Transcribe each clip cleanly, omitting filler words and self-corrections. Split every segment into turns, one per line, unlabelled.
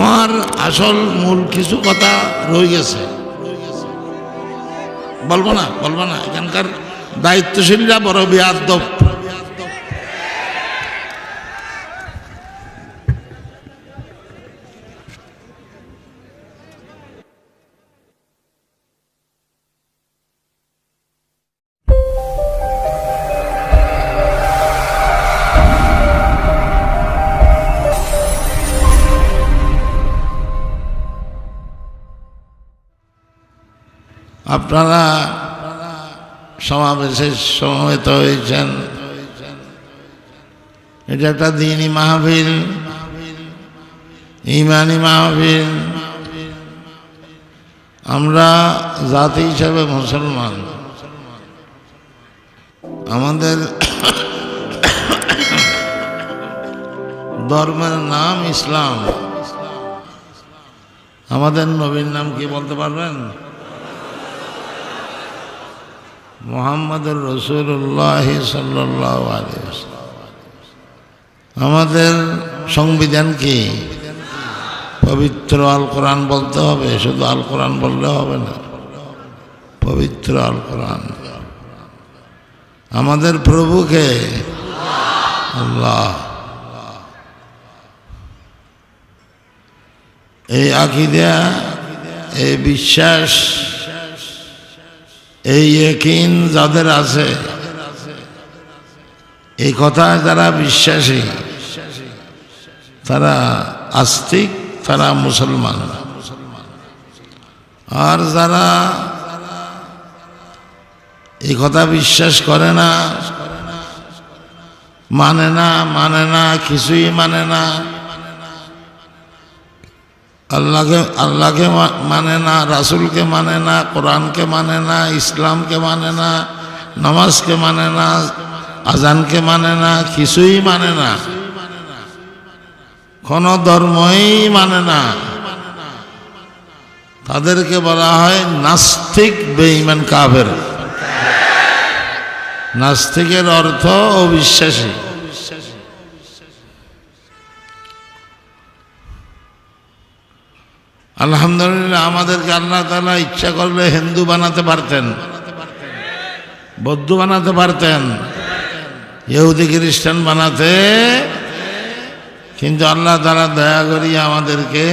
আমার আসল মূল কিছু কথা রয়ে গেছে, বলবো না। এখানকার দায়িত্বশীলরা বড় বেয়াদব। আপনারা সমাবেশে সমবেত হয়েছেন, এটা একটা দ্বীনি মাহফিল, ঈমানি মাহফিল। আমরা জাতি হিসাবে মুসলমান, আমাদের ধর্মের নাম ইসলাম। আমাদের নবীর নাম কি বলতে পারবেন? মুহাম্মদুর রাসূলুল্লাহ সাল্লাল্লাহু আলাইহি ওয়াসাল্লাম। আমাদের সংবিধান কি? পবিত্র আল কোরআন বলতে হবে, শুধু আল কোরআন বললে হবে না, পবিত্র আল কোরআন। আমাদের প্রভুকে আল্লাহ। এই আকীদা, এই বিশ্বাস, এই ইয়াকিন যাদের আছে, এই কথায় যারা বিশ্বাসী, তারা আস্তিক, তারা মুসলমান। আর যারা এই কথা বিশ্বাস করে না, মানে না, কিছুই মানে না, আল্লাহকে মানে না, রাসূলকে মানে না, কোরআনকে মানে না, ইসলামকে মানে না, নামাজকে মানে না, আজানকে মানে না, কিছুই মানে না, কোন ধর্মই মানে না, তাদেরকে বলা হয় নাস্তিক, বেঈমান, কাফের। নাস্তিকের অর্থ অবিশ্বাসী। আলহামদুলিল্লাহ, আমাদেরকে আল্লাহ তাআলা ইচ্ছা করলে হিন্দু বানাতে পারতেন, বৌদ্ধ বানাতে পারতেন, ইহুদি খ্রিস্টান বানাতে, কিন্তু আল্লাহ তাআলা দয়া করিয়া আমাদেরকে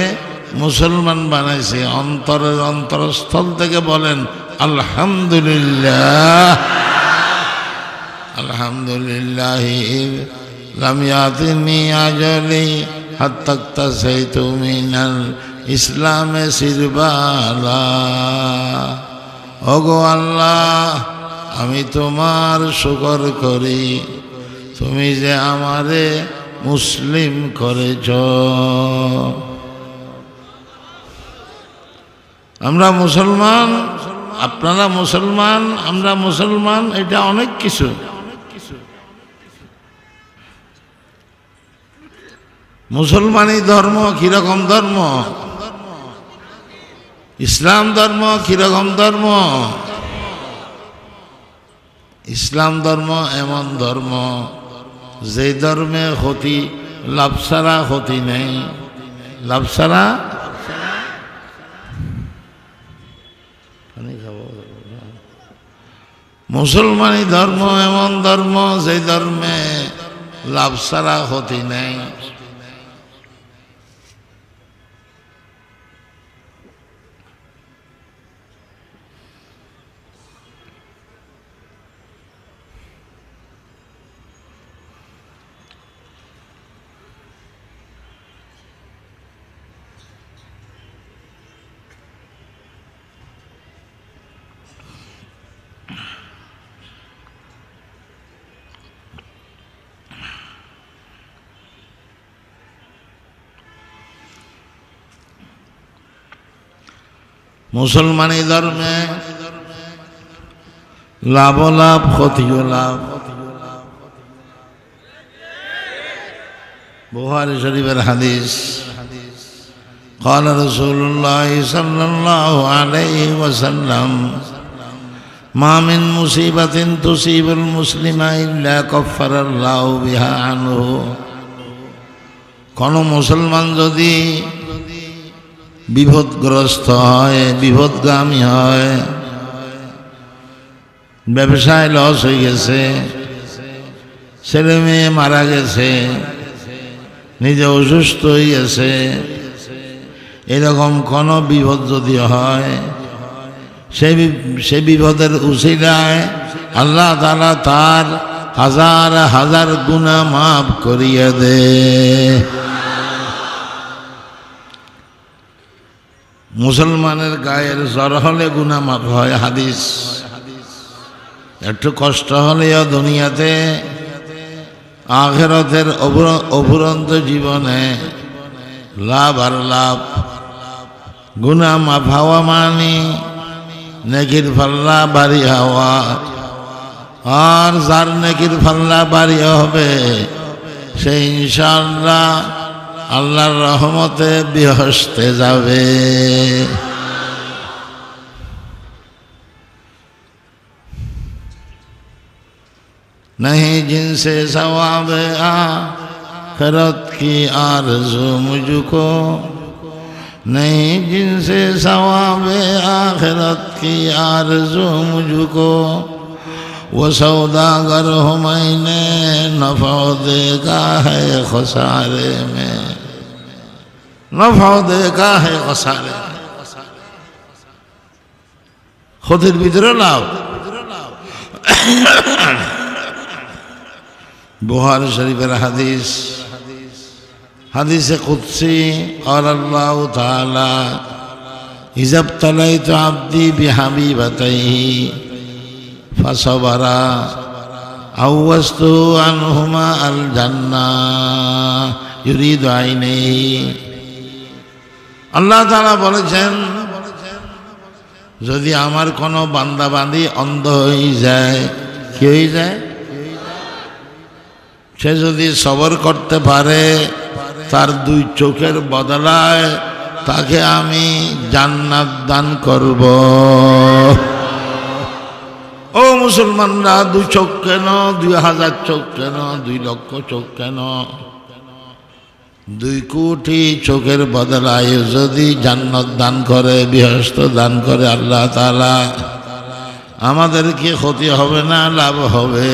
মুসলমান বানাইছে। অন্তরের অন্তরস্থল থেকে বলেন আলহামদুলিল্লাহ। আলহামদুলিল্লাহ লাম ইয়াতিনি আজলি হাত্তা তাসাইতু মিনাল ইসলামে সিরবালা। ওগো আল্লাহ, আমি তোমার শুকর করি, তুমি যে আমারে মুসলিম করেছ। আমরা মুসলমান, আপনারা মুসলমান, আমরা মুসলমান, এটা অনেক কিছু। মুসলমানি ধর্ম কিরকম ধর্ম? ইসলাম ধর্ম কিরকম ধর্ম? ইসলাম ধর্ম এমন ধর্ম যে ধর্মে ক্ষতি, লাভ ছাড়া ক্ষতি নেই, লাভ ছাড়া। মুসলমানি ধর্ম এমন ধর্ম যে ধর্মে লাভ ছাড়া ক্ষতি নেই। মুসলমানি ধর্মে লাভ লাভ, ক্ষতিও লাভ। বুখারী শরীফের হাদিস, قال رسول الله صلى الله عليه وسلم ما من مصيبة تصيب المسلم إلا كفر الله بها عنه। কোন মুসলমান যদি বিপদগ্রস্ত হয়, বিপদগামী হয়, ব্যবসায় লস হয়ে গেছে, ছেলে মেয়ে মারা গেছে, নিজে অসুস্থ হয়ে গেছে, এরকম কোনো বিপদ যদি হয়, সেই বিপদের উসিলায় আল্লাহ তাআলা তার হাজার হাজার গুনাহ মাফ করিয়ে দে। মুসলমানের গায়ের জ্বর হলে গুনাহ মাফ হয়, হাদিস। একটু কষ্ট হলেও দুনিয়াতে আখিরাতের অফুরন্ত জীবনে লাভ আর লাভ। গুনাহ মাফ হওয়া মানে নেকির পাল্লা বাড়ি হওয়া, আর যার নেকির পাল্লা বাড়ি হবে সে ইনশাআল্লাহ আল্লাহর রহমতে বেহেশতে যাবে। नहीं जिनसे सवाब आखिरत की आरज़ू मुझको, नहीं जिनसे सवाब आखिरत की आरज़ू मुझको, वो सौदागर हो मैंने नफ़ा देखा है खसारे में, नफ़ा देखा है खसारे में। खुदिर भीतर लाओ। बुखारी शरीफের হাদিস, হাদিসে কুদসি और अल्लाह ताला इज़ा इब्तलैतु अब्दी बिहबीबतैहि फसबरा अव्वस्तु अन्हुमा अल जन्नाह युरीदु आइनैहि। আল্লাহ তাআলা বলেছেন, যদি আমার কোনো বান্দা বান্দি অন্ধ হয়ে যায়, কি হয়ে যায়, সে যদি সবর করতে পারে, তার দুই চোখের বদলায় তাকে আমি জান্নাত দান করব। ও মুসলমানরা, 2 চোখ কেন, 2000 চোখ কেন, 2 লক্ষ চোখ কেন, 2 কোটি চোখের বদলায় যদি জান্নাত দান করে, বেহেশত দান করে আল্লাহ তাআলা, আমাদের কি ক্ষতি হবে না লাভ হবে?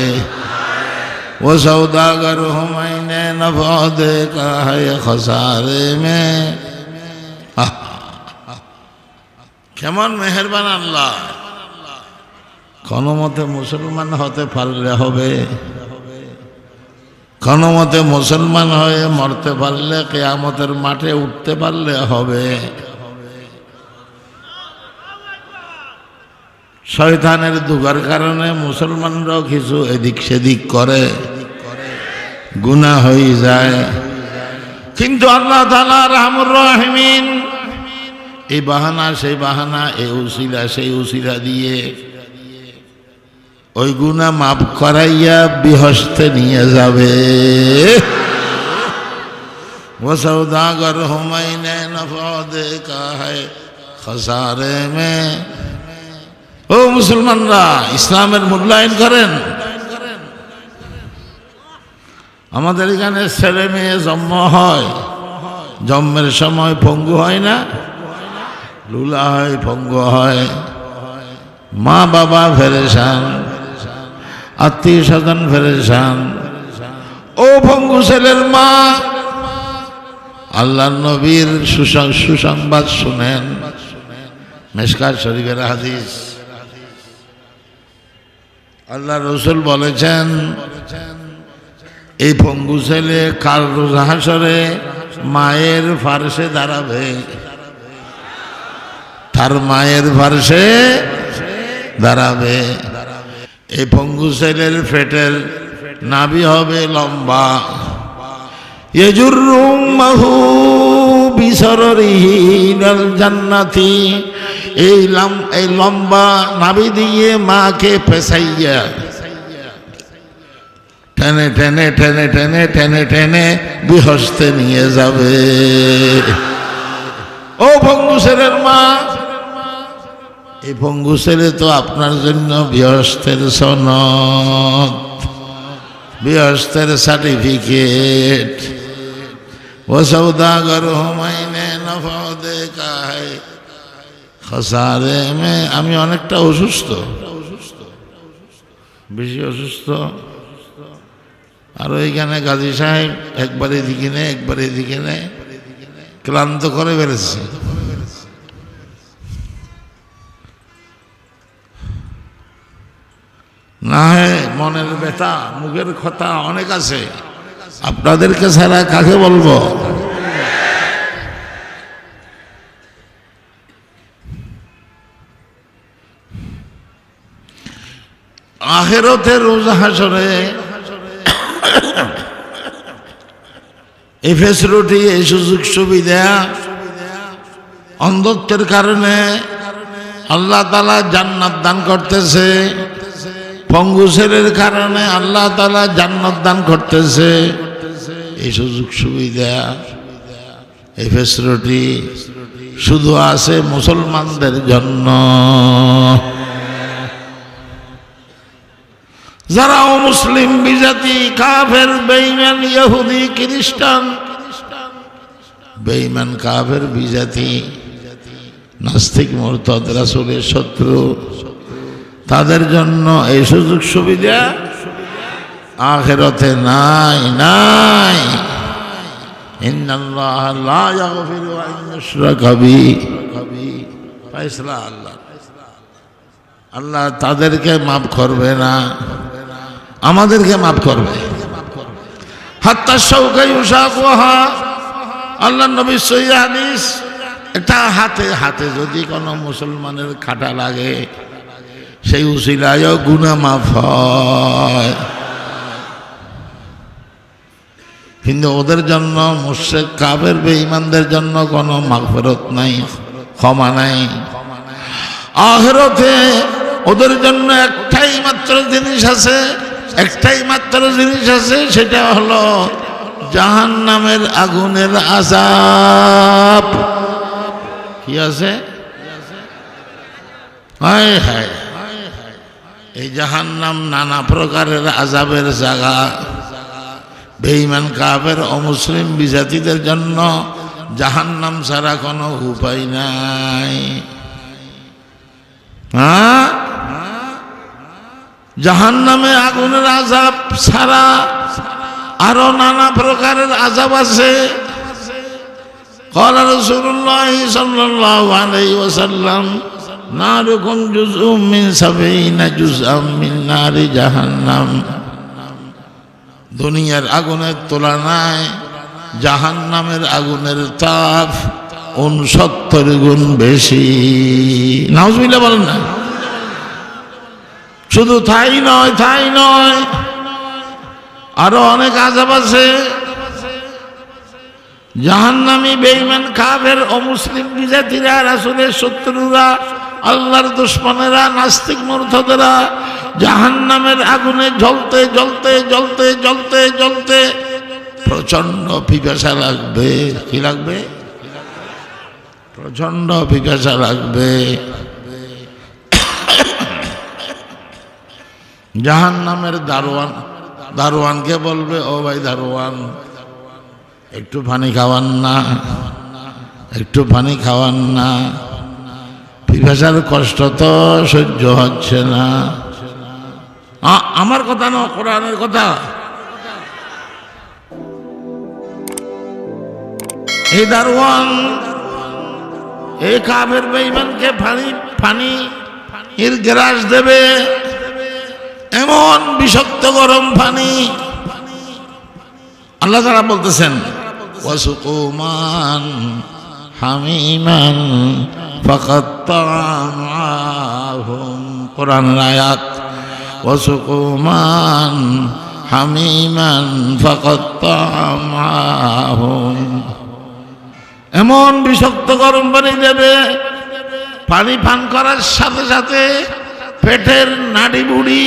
वो सौदागर हो मैंने नफ़ा देखा है खसारे में। কেমন মেহেরবান আল্লাহ। কোনো মতে মুসলমান হতে পারলে হবে, কোনো মতে মুসলমান হয়ে মরতে পারলে, কিয়ামতের মাঠে উঠতে পারলে হবে। শয়তানের দুগার কারণে মুসলমানরাও কিছু এদিক সেদিক করে, গুনাহ হয়ে যায়। কিন্তু আল্লাহ তাআলা রাহমুর রাহিমিন এই বাহানা সেই বাহানা, এই উসিলা সেই উসিলা দিয়ে ওই গুনাহ মাফ করাইয়া বেহেশতে নিয়ে যাবে। वो सौदागर हो मैंने नफ़ा देखा है खसारे में। ও মুসলমানরা, ইসলামের মূল্যায়ন করেন। আমাদের এখানে ছেলে মেয়ে জন্ম হয়, জন্মের সময় পঙ্গু হয় না, লুলা হয়, পঙ্গু হয়, মা বাবা ফেরেশান, আত্মীয় স্বজন ফেরেশান। ও পঙ্গু ছেলের মা, আল্লাহর নবীর সুসংবাদ শুনেন। মিশকাত শরীফের হাদিস, আল্লাহ রসুল বলেছেন, এই পঙ্গু ছেলে কাল রোজ হাসরে মায়ের ফারসে দাঁড়াবে, তার মায়ের ফারসে দাঁড়াবে। এই পঙ্গু ছেলের পেটের নাভি হবে লম্বা, ইয়াজুরু মাহু বিসররিহি ইলাল জান্নাতি। এই লম্বা নাভি দিয়ে মাকে পেছাইয়া টেনে টেনে টেনে টেনে টেনে টেনে বেহেশতে নিয়ে যাবে। ও পঙ্গু ছেলের মা, এই পঙ্গু ছেলে তো আপনার জন্য বেহেশতের সনদ, বেহেশতের সার্টিফিকেট। वो सौदागर हूँ मैंने नफा देखा है खसारे में। আমি অনেকটা অসুস্থ, বেশি অসুস্থ। আর ওইখানে গাজী সাহেব একবার এদিকে নেয় একবার এদিকে নেয়, ক্লান্ত করে বেড়েছে। না হয় মনের ব্যথা মুখের কথা অনেক আছে, আপনাদেরকে ছাড়া কাকে বলবো? আখিরাতে রোজ হাসরে এই ফেসিলিটি, এই সুযোগ সুবিধা অন্ধত্বের কারণে আল্লাহ তাআলা জান্নাত দান করতেছে, পঙ্গু ছেলের কারণে আল্লাহ তাআলা জান্নাত দান করতেছে। এই সুযোগ সুবিধা, এই ফেসিলিটি শুধু আছে মুসলমানদের জন্য। যারা অমুসলিম বিজাতি, কাফের, বেঈমান, ইহুদি, খ্রিস্টান, বেঈমান, কাফের, বিজাতি, নাস্তিক, মুরতাদ, রাসূলের শত্রু, তাদের জন্য এই সুযোগ সুবিধা আখিরাতে নাই। নাই, ইন্নাল্লাহ লা ইয়াগফিরু আন ইউশরাকা বিহি, ফায়সালা আল্লাহ, আল্লাহ তাদেরকে মাফ করবে না, আমাদেরকে মাফ করবে। হাত্তা শাওকা ইউশাকুহা, আল্লাহ নবী সহিহ হাদিস, একটা হাতে যদি কোনো মুসলমানের কাঁটা লাগে সেই উসিলায় গুনাহ মাফ হয়। কিন্তু ওদের জন্য, মুশরিক, কাফের, বেঈমানদের জন্য কোনো মাগফিরাত নাই, ক্ষমা নাই। আখিরাতে ওদের জন্য একটাই মাত্র জিনিস আছে, একটাই মাত্র জিনিস আছে, সেটা হলো জাহান্নামের আগুনের আযাব। কি আছে? হায় হায়, এই জাহান্নাম নানা প্রকারের আযাবের জায়গা। বেঈমান, কাফের, অমুসলিম, বিজাতিদের জন্য জাহান্নাম ছাড়া কোনো উপায় নাই। হ্যাঁ, জাহান্নামে আগুনের আযাব ছাড়া আরো নানা প্রকারের আযাব আছে। ক্বালা রাসূলুল্লাহ সাল্লাল্লাহু আলাইহি ওয়াসাল্লাম, নারুকুম জুজউম মিন 70 জুজআম মিন নারি জাহান্নাম। দুনিয়ার আগুনের তুলনায় জাহান্নামের আগুনের তাপ 69 গুণ বেশি। নাউজুবিল্লাহ বলেন না। শুধু তাই নয়, আরো অনেক আযাব আছে। জাহান্নামী, বেঈমান, কাফের, অমুসলিম, বিজাতিরা, রাসূলের শত্রুরা, আল্লাহর দুশমনেরা, নাস্তিক, মুরতাদেরা জাহান্নামের আগুনে জ্বলতে জ্বলতে জ্বলতে জ্বলতে জ্বলতে প্রচন্ড পিপাসা লাগবে। কি লাগবে? প্রচন্ড পিপাসা লাগবে। জাহান্নামের দারোয়ানকে বলবে, ও ভাই দারোয়ান, একটু পানি খাওয়ান না, একটু পানি খাওয়ান না, পিপাসার কষ্ট তো সহ্য হচ্ছে না। আমার কথা না, কোরআনের কথা। এই দারোয়ান এই কাফের বেঈমানকে পানি এর গ্লাস দেবে, এমন বিষাক্ত গরম পানি। আল্লাহ তাআলা বলতেছেন, ওয়াসুকুমান হামিমান ফাকাত্তাআহুম, কোরআনের আয়াত। ওয়াসুকুমান হামিমান ফাকাত্তাআহুম, এমন বিষাক্ত গরম পানি দেবে, পানি পান করার সাথে সাথে পেটের নাড়ি বুড়ি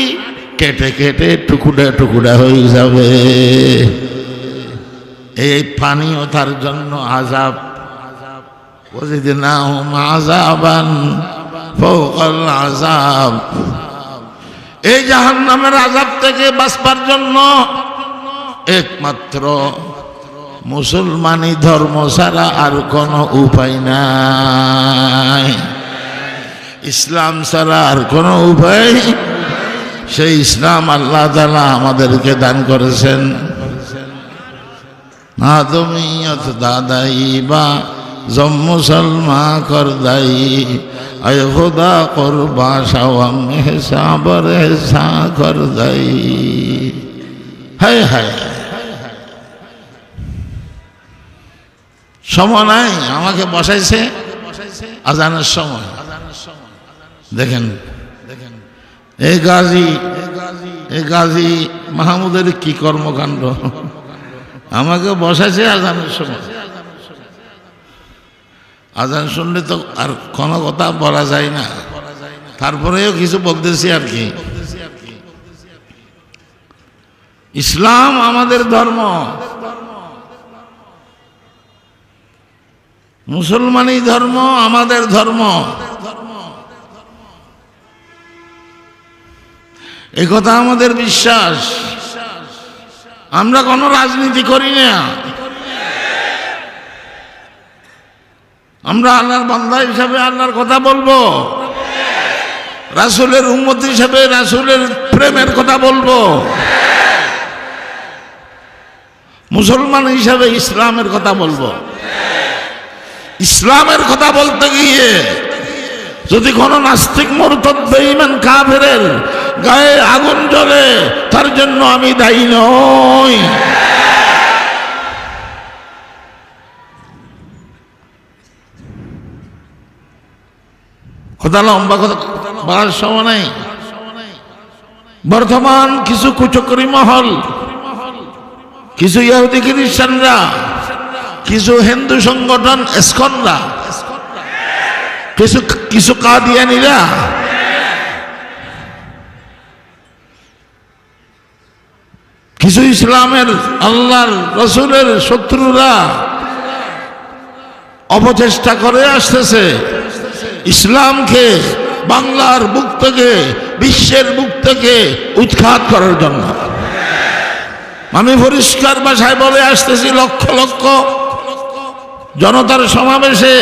কেটে কেটে টুকুরা টুকুরা হয়ে যাবে। এই পানিও তার জন্য আযাব। ওয়াজিদনাহুম আযাবান ফাওকাল আযাব। এই জাহান্নামের আযাব থেকে বাঁচবার জন্য একমাত্র মুসলমানি ধর্ম ছাড়া আর কোনো উপায় নাই, ইসলাম ছাড়া আর কোনো উপায়। সেই ইসলাম আল্লাহ তাআলা আমাদেরকে দান করেছেন। আদমিয়ত দাদাই বা জম মুসলমা করদাই আয় খুদা করবা শাওয়াম হিসাবর হেসা করদাই। হায় হায়, সময় নাই, আমাকে বসাইছে আজানের সময়। দেখেন এই গাজী মাহমুদের কি কর্মকাণ্ড, আমাকে বসাইছে আজানের সময়। আজান শুনলে তো আর কোনো কথা বলা যায় না, তারপরেও কিছু বলতেছি আর কি। ইসলাম আমাদের ধর্ম, মুসলমানি ধর্ম আমাদের ধর্ম, এই কথা আমাদের বিশ্বাস। আমরা কোনো রাজনীতি করি না, আমরা আল্লাহর বান্দা হিসাবে আল্লাহর কথা বলবো, রাসূলের উম্মত হিসাবে রাসূলের প্রেমের কথা বলবো, মুসলমান হিসাবে ইসলামের কথা বলবো। ইসলামের কথা বলতে গিয়ে যদি কোনো নাস্তিক মুরতাদ বেঈমান কাফেরের গায়ে আগুন জ্বলে, তার জন্য আমি দায়ী নই। কথা লম্বা কথা বলার সময় নেই। বর্তমান কিছু কুচক্রী মহল, কিছু ইহুদি খ্রিস্টানরা, কিছু হিন্দু সংগঠন ইসকনরা, কিছু কাদিয়ানীরা কিছু ইসলামের আল্লাহর রাসূলের শত্রুরা অপচেষ্টা করে আসতেছে ইসলামকে বাংলার বুক থেকে, বিশ্বের বুক থেকে উৎখাত করার জন্য। আমি পরিষ্কার ভাষায় বলে আসতেছি, লক্ষ লক্ষ জনতার সমাবেশে,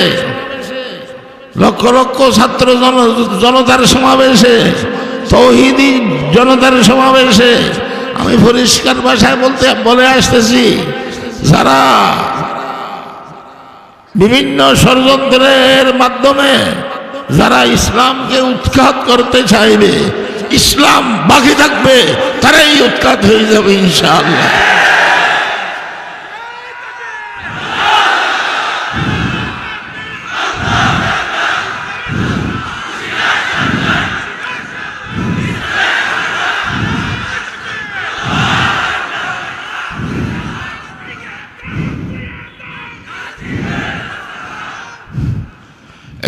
লক্ষ লক্ষ ছাত্র জনতার সমাবেশে, তৌহিদি জনতার সমাবেশে আমি পরিষ্কার ভাষায় বলে আসতেছি, যারা বিভিন্ন ষড়যন্ত্রের মাধ্যমে যারা ইসলামকে উৎখাত করতে চাইবে, ইসলাম বাকি থাকবে, তারাই উৎখাত হয়ে যাবে ইনশাআল্লাহ।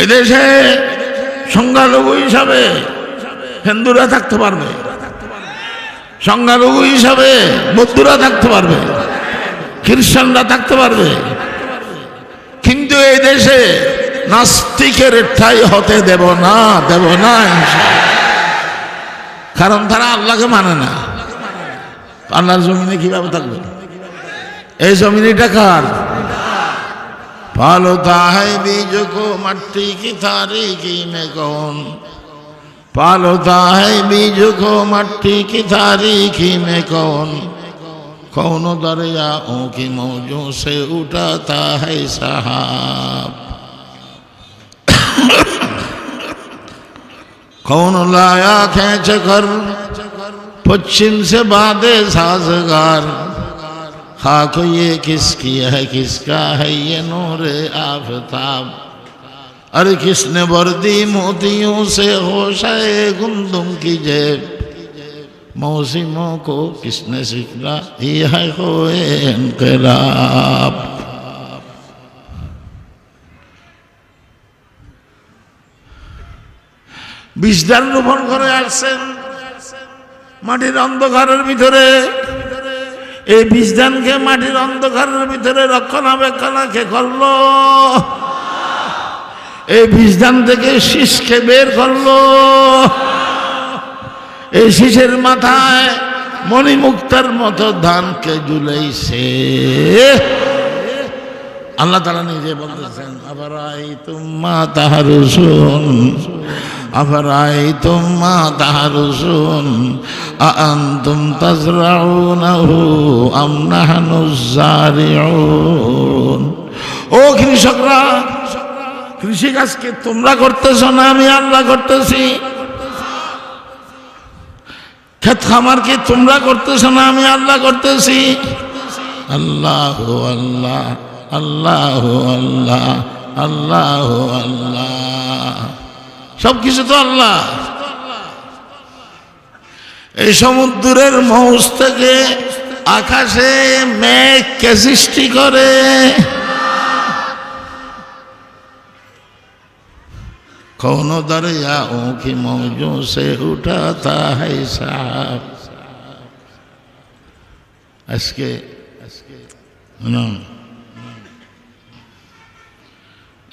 এদেশে সংখ্যালঘু হিসাবে হিন্দুরা থাকতে পারবে, সংখ্যালঘু হিসাবে বৌদ্ধরা থাকতে পারবে, খ্রিস্টানরা থাকতে পারবে, কিন্তু এই দেশে নাস্তিকের ঠাঁই হতে দেব না, দেব না ইনশাআল্লাহ। কারণ তারা আল্লাহকে মানে না। আল্লাহর জমিনে কিভাবে থাকবে? এই জমিনটা কার? पालता है बीज को मट्टी की तारीकी में कौन, पालता है बीज को मट्टी की तारीकी में कौन, कौन दरियाओं की मौजों से उठाता है सहाब, कौन लाया खींच कर पश्चिम से बादे साजगार, खाक ये किसकी है, किसका है ये नूरे आफताब, अरे किसने वर्दी मोतियों से होशाए गुंदुम की जेब, मौसमों को किसने सिखला दिया है खोए इनकलाब। বিজদান রোপণ করে আসছেন মাটির অন্ধকারের ভিতরে। এই বীজদানকে মাটির অন্ধকারের ভিতরে রক্ষণাবেক্ষণ কে করলো? এই বীজদান থেকে শীষকে বের করলো। এই শীষের মাথায় মণিমুক্তার মতো ধানকে ঝুলাইছে। আল্লাহ তাআলা নিজে বলতেছেন আফারাইতুম মা তাহরুসুন আফারাইতুম মা তাহরুসুন আআনতুম তাজরাউনাহু আম নাহনুজ জারিউন। ও কৃষকরা, কৃষিকাজকে তোমরা করতেছ না আমি আল্লাহ করতেছি? ক্ষেত খামারকে তোমরা করতেছ না আমি আল্লাহ করতেছি? আল্লাহ আল্লাহ আল্লাহ আল্লাহ আল্লাহ আল্লাহ, সব কিছু তো আল্লাহ। এই সমুদ্রের মৌজ থেকে আকাশে মেঘ কে সৃষ্টি করে? कौन दरियाओं की मौजों से उठाता है साहब।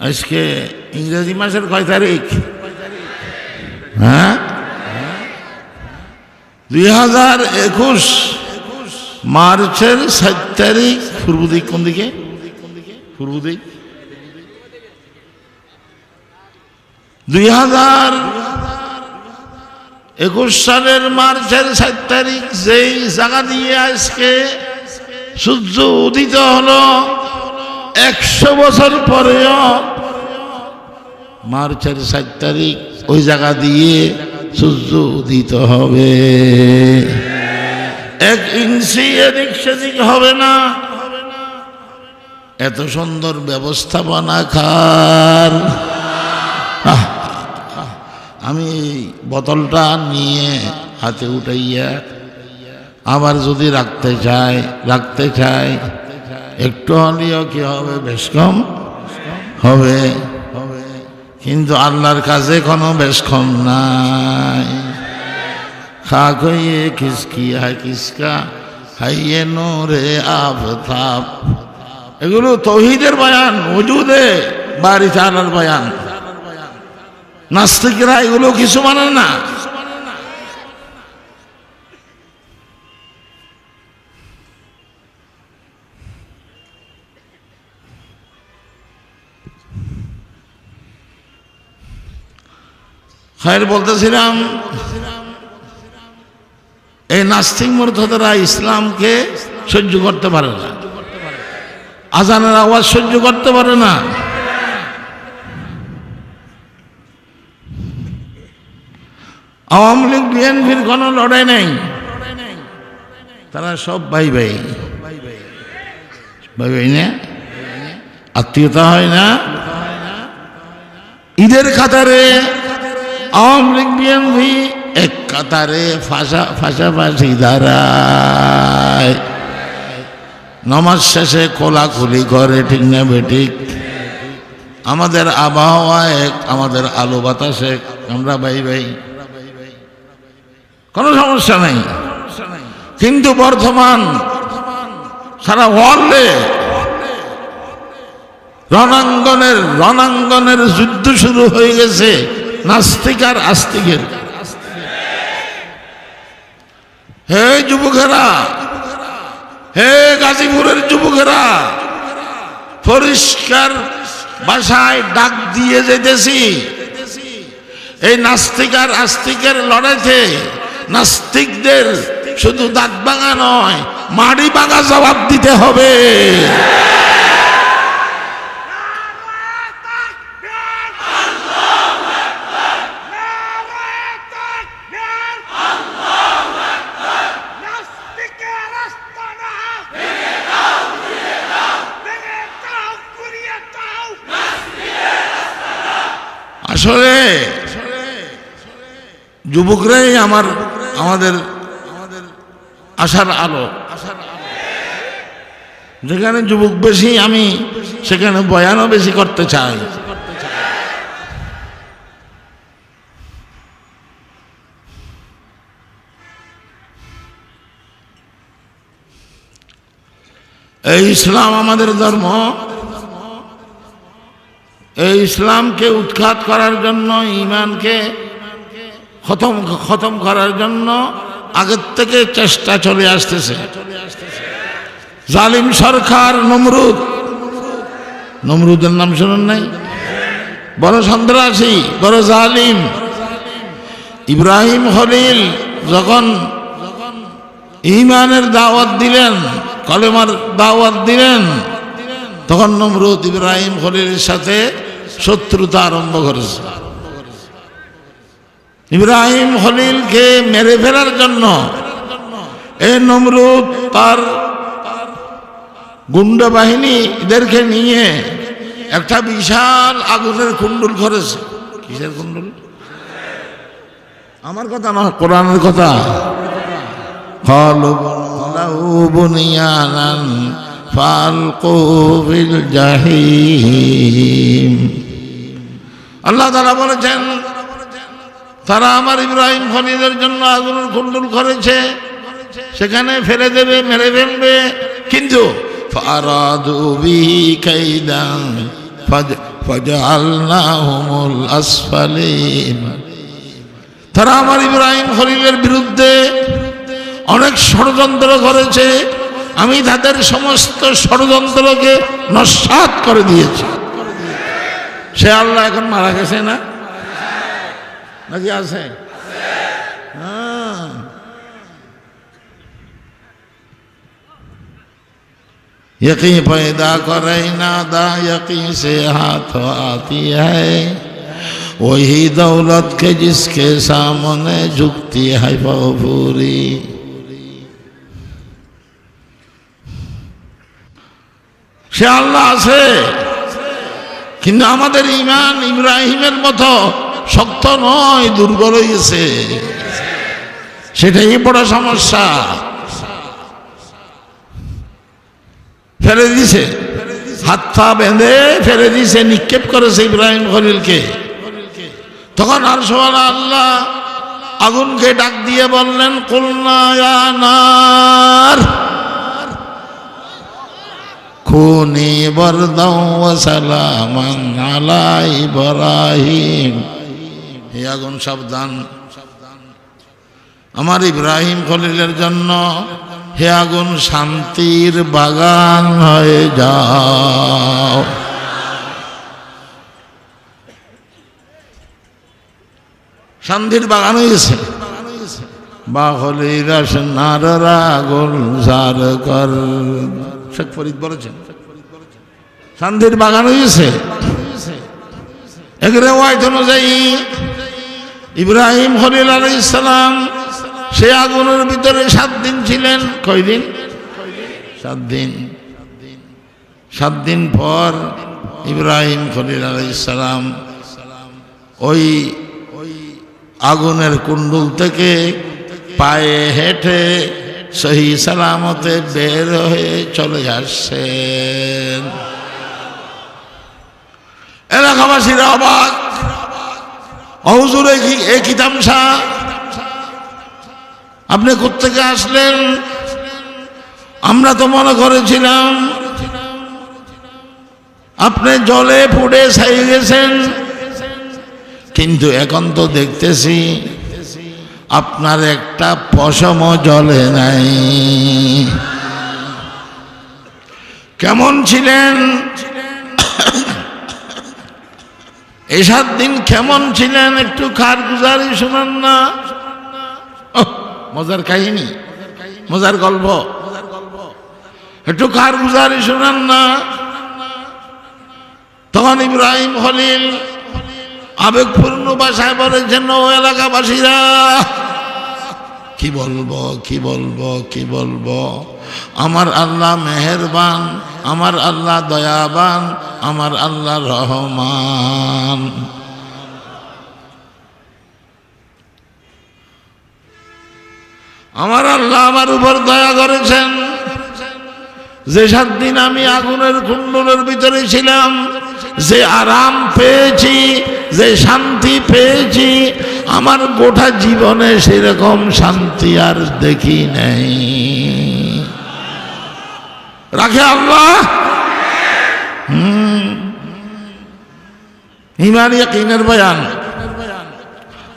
আজকে ইংরেজি মাসের কয় তারিখ? হ্যাঁ, 2021 মার্চের 7 তারিখ। পূর্ব দিক কোন দিকে? পূর্ব দিক। 2021 সালের মার্চের 7 তারিখ যেই জায়গা দিয়ে আজকে সূর্য উদিত হলো, 100 বছর পরেও মার্চের 7 তারিখ ওই জায়গা দিয়ে সূর্য উদিত হবে। 1 ইঞ্চি এদিক সেদিক হবে না। এত সুন্দর ব্যবস্থাপনা কার? আমি বোতলটা নিয়ে হাতে উঠাইয়া আবার যদি রাখতে চাই একটু হলেও কি হবে? বেশ কম হবে। কিন্তু আল্লাহর কাছে কোনো বেশ কম নাই। খাক হইয়ে কিসকি হায় কিসকা হাইয়ে নোরে আফতাব, এগুলো তৌহিদের বয়ান, ওজুদে বাড়ি চালার বয়ান। নাস্তিকরা এগুলো কিছু মানে না। খায়ের বলতেছিলাম, এই নাস্তিক মুরতাদরা ইসলামকে সহ্য করতে পারে না, আজানের আওয়াজ সহ্য করতে পারে না। আওয়ামী লীগ বিএনপির কোনো লড়াই নেই, তারা সব ভাই ভাই ভাই ভাই না, আত্মীয়তা হয় না। ঈদের কাতারে আওয়ামী লীগ বিএনপি এক কাতারে ফাঁসাফাঁসি দাঁড়ায়, নামাজ শেষে কোলাকুলি করে, ঠিক না বেঠিক? আমাদের আবহাওয়া এক, আমাদের আলো বাতাস এক, আমরা ভাই ভাই, কোনো সমস্যা নেই। কিন্তু বর্তমান সারা ওয়ার্ল্ডে রণাঙ্গনের যুদ্ধ শুরু হয়ে গেছে নাস্তিক আর আস্তিকের। হে যুবকেরা, হে গাজীপুরের যুবকেরা, পরিষ্কার ভাষায় ডাক দিয়ে যেতেছি, এই নাস্তিক আর আস্তিকের লড়াইতে নাস্তিকদের শুধু দাঁত ভাঙা নয়, মাড়ি ভাঙা জবাব দিতে হবে। আসলে যুবকরাই আমাদের আশার আলো। যেখানে যুবক বেশি আমি সেখানে বয়ানও বেশি করতে চাই। এই ইসলাম আমাদের ধর্ম, এই ইসলামকে উৎখাত করার জন্য, ঈমানকে খতম করার জন্য আগের থেকে চেষ্টা চলে আসতেছে। জালিম সরকার নমরুদ নমরুদের নাম শুনেন নাই? বড় সন্ত্রাসী, বড় জালিম। ইব্রাহিম খলিল যখন ঈমানের দাওয়াত দিলেন, কলেমার দাওয়াত দিলেন, তখন নমরুদ ইব্রাহিম খলিলের সাথে শত্রুতা আরম্ভ করেছে। ইব্রাহিম খলিলকে মেরে ফেলার জন্য এই নমরুদ তার গুন্ডা বাহিনীদেরকে নিয়ে একটা বিশাল আগুনের কুণ্ডুল করেছে। কিসের কুণ্ডুল? আমার কথা না, কোরআনের কথা। বুনিয়ানান ফালকুহু ফিল জাহিম। আল্লাহ তাআলা বলেছেন তারা আমার ইব্রাহিম খলিলের জন্য আগুনের কুণ্ডুল করেছে, সেখানে ফেলে দেবে, মেরে ফেলবে। কিন্তু ফারাদু বিহি কাইদান ফাজআলনাহুমুল আসফালিন। তারা আমার ইব্রাহিম খলিলের বিরুদ্ধে অনেক ষড়যন্ত্র করেছে, আমি তাদের সমস্ত ষড়যন্ত্রকে নস্যাৎ করে দিয়েছি। সে আল্লাহ এখন মারা গেছে না নাকি আছে? यकीन पैदा करे नादा यकीन से हाथ आती है, वही दौलत के जिसके सामने झुकती है पूरी। সে আল্লাহ আছে, কিন্তু আমাদের ঈমান ইব্রাহিমের মতো শক্ত নয়, দুর্বল হয়েছে। সেটাই বড় সমস্যা। ফেলে দিছে, হাত পা বেঁধে ফেলে দিছে, নিক্ষেপ করেছে ইব্রাহিম খলিলকে। তখন আরশওয়ালা আল্লাহ আগুনকে ডাক দিয়ে বললেন, কুলনা ইয়া নার কুনি বারদাও ওয়া সালামান আলা ইব্রাহিম। হে আগুন সাবধান, আমার ইব্রাহিম খলিলের জন্য হে আগুন শান্তির বাগান হয়ে যাও। শান্তির বাগান হয়েছে। বাহলিরাস নাররা গুলজার কর, শেখ ফরিদ বলেছেন শান্তির বাগান হয়েছে। এক রিওয়ায়াত অনুযায়ী ইব্রাহিম খলিল আলাইহিস সালাম সে আগুনের ভিতরে 7 দিন ছিলেন। কয়দিন? 7 দিন। 7 দিন পর ইব্রাহিম খলিল আলাইহিস সালাম ওই আগুনের কুণ্ডুল থেকে পায়ে হেঁটে সহি সালামতে বের হয়ে চলে আসছেন। এলাকাবাসীরা অবাক, হুজুর এই কি তামসা, আপনি কোত্থেকে আসলেন? আমরা তো মনে করেছিলাম আপনি জলে পুড়ে ছাই গেছেন, কিন্তু এখন তো দেখতেছি আপনার একটা পশমও জ্বলে নাই। কেমন ছিলেন এই 7 দিন? কেমন ছিলেন একটু কারগুজারি শোনান না। মজার কাহিনী, মজার গল্প, একটু কারগুজারি শোনান না। তখন ইব্রাহিম খলিল আবেগপূর্ণ ভাষায় বলেছেন, ও এলাকাবাসীরা, কি বলবো কি বলবো কি বলবো, আমার আল্লাহ মেহেরবান, আমার আল্লাহ দয়াবান, আমার আল্লাহ রহমান। আমার আল্লাহ আমার উপর দয়া করেছেন। যে 7 দিন আমি আগুনের কুণ্ডলের ভিতরে ছিলাম, যে আরাম পেয়েছি, যে শান্তি পেয়েছি, আমার গোটা জীবনে সেরকম শান্তি আর দেখি নাই। রাখে আল্লাহ। ঈমান ইয়াকিনের বয়ান।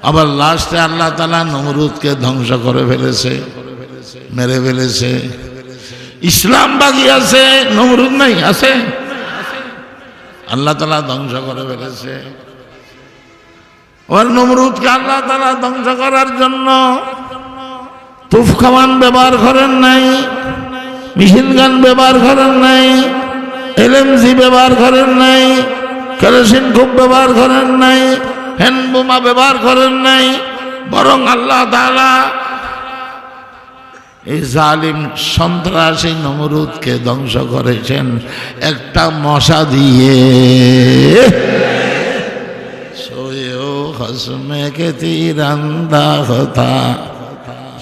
আবার লাস্টে আল্লাহ তাআলা নমরুদকে ধ্বংস করে ফেলেছে, মেরে ফেলেছে। ইসলাম বাকি আছে, নমরুদ নাই। আছে আল্লাহ তাআলা ধ্বংস করে ফেলেছে। ওর নমরুদকে আল্লাহ তাআলা ধ্বংস করার জন্য তুফ কামান ব্যবহার করেন নাই, মেশিন গান ব্যবহার করেন নাই, এলএমজি ব্যবহার করেন নাই, কেরোসিন খুব ব্যবহার করেন নাই, হ্যান্ড বোমা ব্যবহার করেন নাই, বরং আল্লাহ তাআলা এই জালিম সন্ত্রাসী নমরুদকে ধ্বংস করেছেন একটা মশা দিয়ে। সোয়েও খসমে কে তীরন্দাজ থা,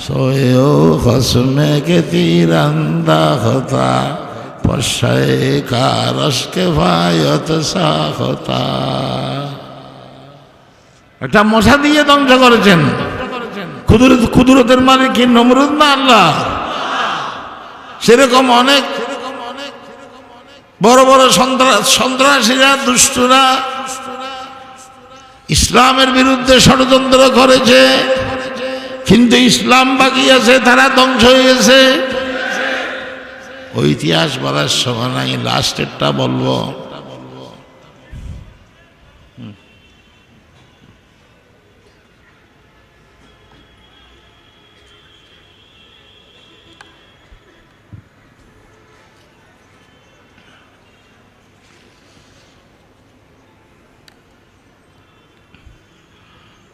সোয়েও খসমে কে তীরন্দাজ থা, পশায়ে কা রশকে ফায়ত সা হতা। একটা মশা দিয়ে ধ্বংস করেছেন। কুদরতের মালিক কি নমরুদ না আল্লাহ? সেরকম অনেক বড় বড় সন্ত্রাসীরা, দুষ্টরা ইসলামের বিরুদ্ধে ষড়যন্ত্র করেছে, কিন্তু ইসলাম বাকি আছে, তারা ধ্বংস হয়ে গেছে। ওই ইতিহাস বলার সময় নাই, লাস্টেরটা বলবো।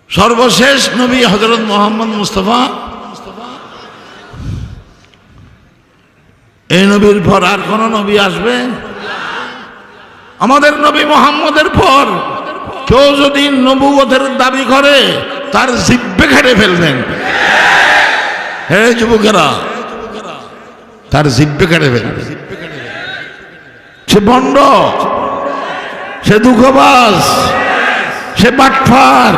সর্বশেষ নবী হযরত মুহাম্মদ মুস্তাফা, এই নবীর পর আর কোন নবী আসবে? আমাদের নবী মুহাম্মদের পর কেউ যদি নবুয়তের দাবি করে তার জিহ্বা কেটে ফেলবেন। হে যুবকেরা, তার জিহ্বা কেটে ফেলবেন। সে ভণ্ড, সে দুঃখবাজ, সে বাটপার।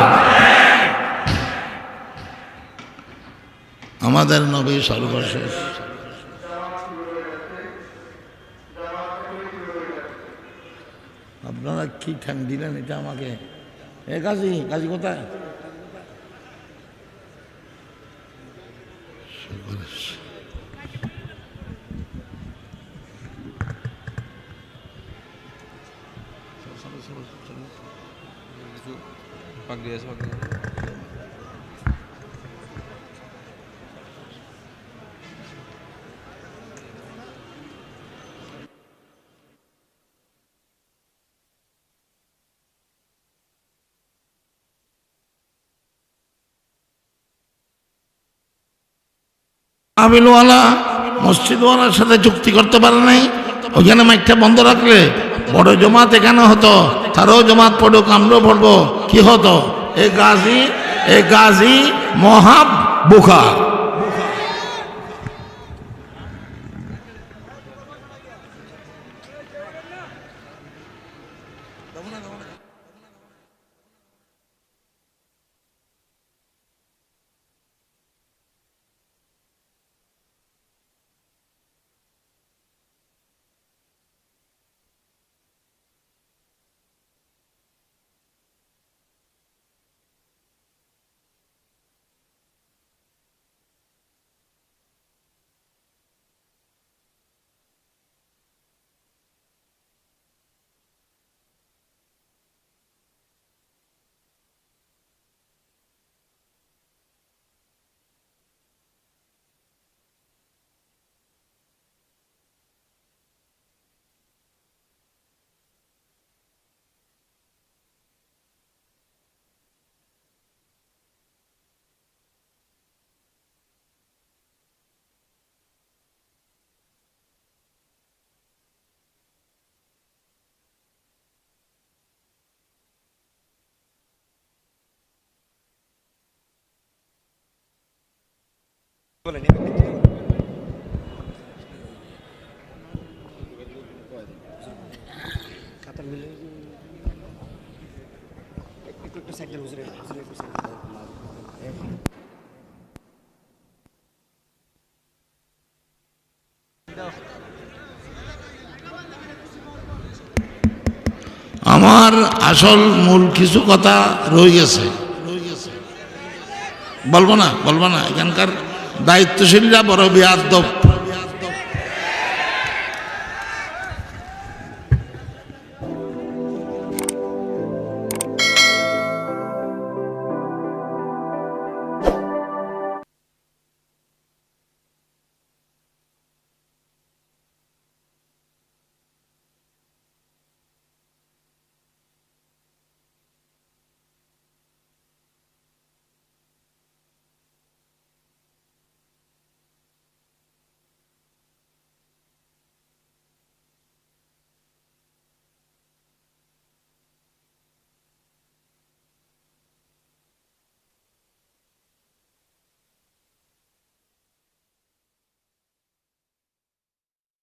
আমাদের নবী সর্বশেষ। আপনারা কি ঠান দিলেন এটা আমাকে? এ কাজী, কাজী কোথায়? আমিলওয়ালা মসজিদওয়ালার সাথে চুক্তি করতে পারে নাই। ওইখানে মাইকটা বন্ধ রাখলে বড় জমাত এখানে হতো, তারও জমাত পড়ুক, আমরাও পড়বো, কি হতো? এ গাজী মহাব বুখা। আমার আসল মূল কিছু কথা রয়ে গেছে, বলবো না। এখানকার দায়িত্বশীলরা বড় বেয়াদব।